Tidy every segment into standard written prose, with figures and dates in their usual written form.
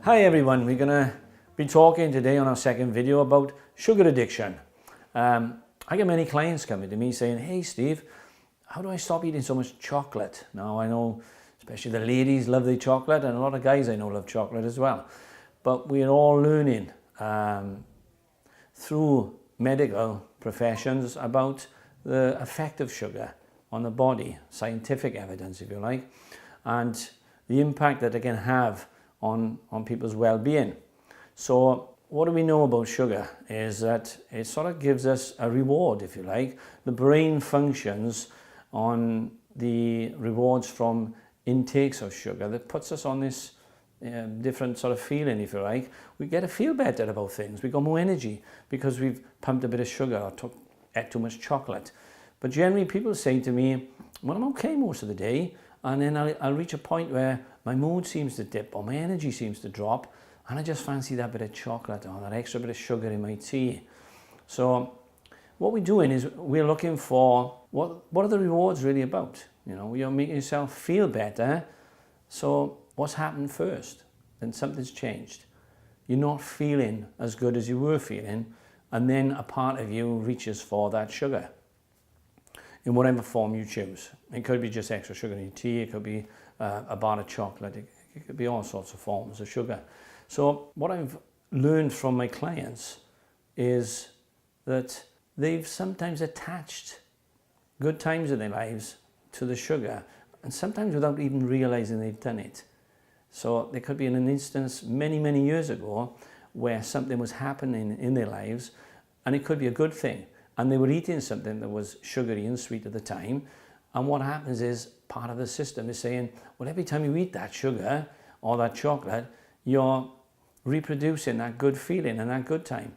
Hi everyone, we're going to be talking today on our second video about sugar addiction. I get many clients coming to me saying, hey Steve, how do I stop eating so much chocolate? Now I know especially the ladies love the chocolate, and a lot of guys I know love chocolate as well. But we're all learning through medical professions about the effect of sugar on the body, scientific evidence if you like, and the impact that it can have on people's well-being. So what do we know about sugar is that it sort of gives us a reward, if you like. The brain functions on the rewards from intakes of sugar that puts us on this different sort of feeling, if you like. We get to feel better about things. We got more energy because we've pumped a bit of sugar or ate too much chocolate. But generally people say to me, well, I'm okay most of the day, and then I'll reach a point where my mood seems to dip or my energy seems to drop, and I just fancy that bit of chocolate or that extra bit of sugar in my tea. So what we're doing is we're looking for what are the rewards really about? You know, you're making yourself feel better. So what's happened first? Then something's changed. You're not feeling as good as you were feeling, and then a part of you reaches for that sugar in whatever form you choose. It could be just extra sugar in your tea, it could be a bar of chocolate, it could be all sorts of forms of sugar. So what I've learned from my clients is that they've sometimes attached good times in their lives to the sugar, and sometimes without even realizing they've done it. So there could be an instance many years ago where something was happening in their lives, and it could be a good thing, and they were eating something that was sugary and sweet at the time, and what happens is part of the system is saying, well, every time you eat that sugar or that chocolate, you're reproducing that good feeling and that good time.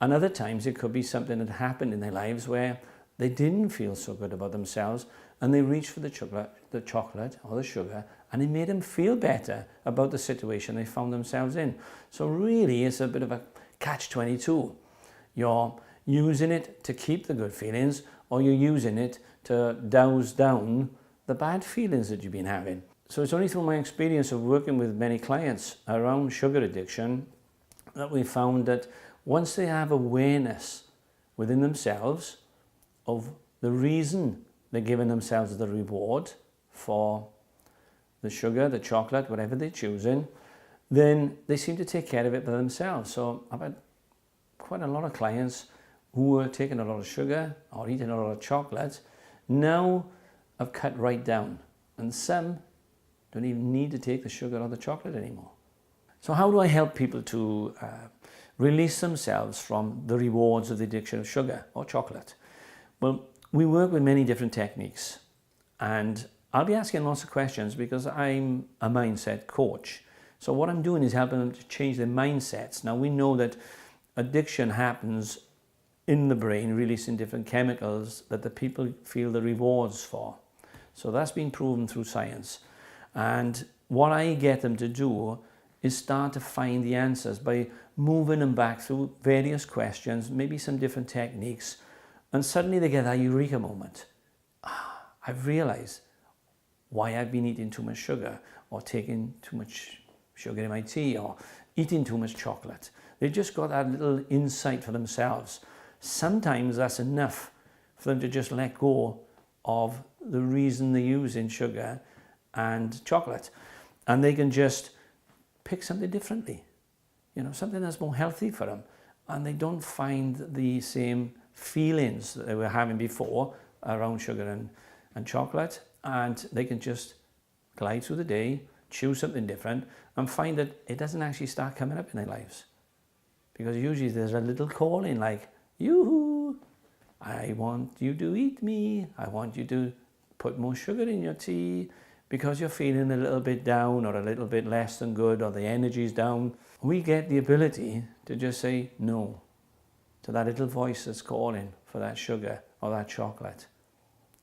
And other times it could be something that happened in their lives where they didn't feel so good about themselves, and they reached for the chocolate or the sugar, and it made them feel better about the situation they found themselves in. So really it's a bit of a catch-22. You're using it to keep the good feelings, or you're using it to douse down the bad feelings that you've been having. So it's only through my experience of working with many clients around sugar addiction that we found that once they have awareness within themselves of the reason they're giving themselves the reward for the sugar, the chocolate, whatever they're choosing, then they seem to take care of it by themselves. So I've had quite a lot of clients who were taking a lot of sugar or eating a lot of chocolate now have cut right down, and some don't even need to take the sugar or the chocolate anymore. So how do I help people to release themselves from the rewards of the addiction of sugar or chocolate? Well, we work with many different techniques, and I'll be asking lots of questions because I'm a mindset coach. So what I'm doing is helping them to change their mindsets. Now we know that addiction happens in the brain, releasing different chemicals that the people feel the rewards for. So that's been proven through science. And what I get them to do is start to find the answers by moving them back through various questions, maybe some different techniques, and suddenly they get that eureka moment. I've realized why I've been eating too much sugar, or taking too much sugar in my tea, or eating too much chocolate. They've just got that little insight for themselves. Sometimes that's enough for them to just let go of the reason they're using sugar and chocolate, and they can just pick something differently, you know, something that's more healthy for them, and they don't find the same feelings that they were having before around sugar and chocolate, and they can just glide through the day, choose something different, and find that it doesn't actually start coming up in their lives, because usually there's a little calling like, yoo-hoo, I want you to eat me, I want you to put more sugar in your tea, because you're feeling a little bit down or a little bit less than good, or the energy's down. We get the ability to just say no to that little voice that's calling for that sugar or that chocolate.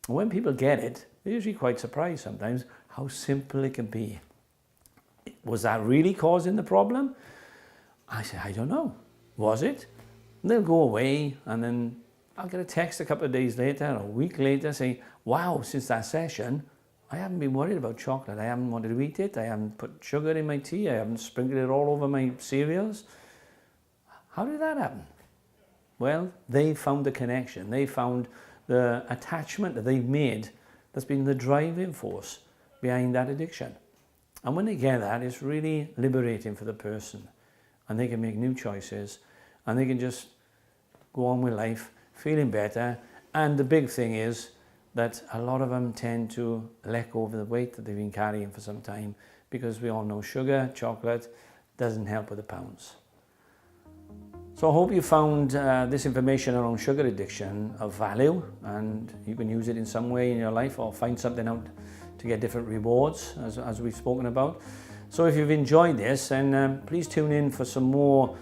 And when people get it, they're usually quite surprised sometimes how simple it can be. Was that really causing the problem? I say, I don't know. Was it? And they'll go away, and then I'll get a text a couple of days later or a week later saying, wow, since that session, I haven't been worried about chocolate. I haven't wanted to eat it. I haven't put sugar in my tea. I haven't sprinkled it all over my cereals. How did that happen? Well, they found the connection. They found the attachment that they've made that's been the driving force behind that addiction. And when they get that, it's really liberating for the person. And they can make new choices. And they can just go on with life, feeling better. And the big thing is that a lot of them tend to let go of the weight that they've been carrying for some time, because we all know sugar, chocolate, doesn't help with the pounds. So I hope you found this information around sugar addiction of value, and you can use it in some way in your life, or find something out to get different rewards, as we've spoken about. So if you've enjoyed this, then please tune in for some more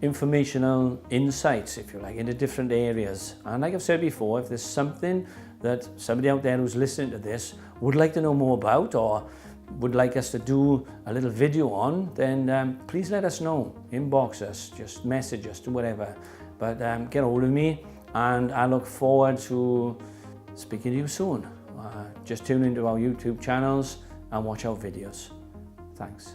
informational insights, if you like, into different areas. And like I've said before, if there's something that somebody out there who's listening to this would like to know more about, or would like us to do a little video on, then please let us know. Inbox us, just message us, do whatever. But get hold of me, and I look forward to speaking to you soon. Just tune into our YouTube channels and watch our videos. Thanks.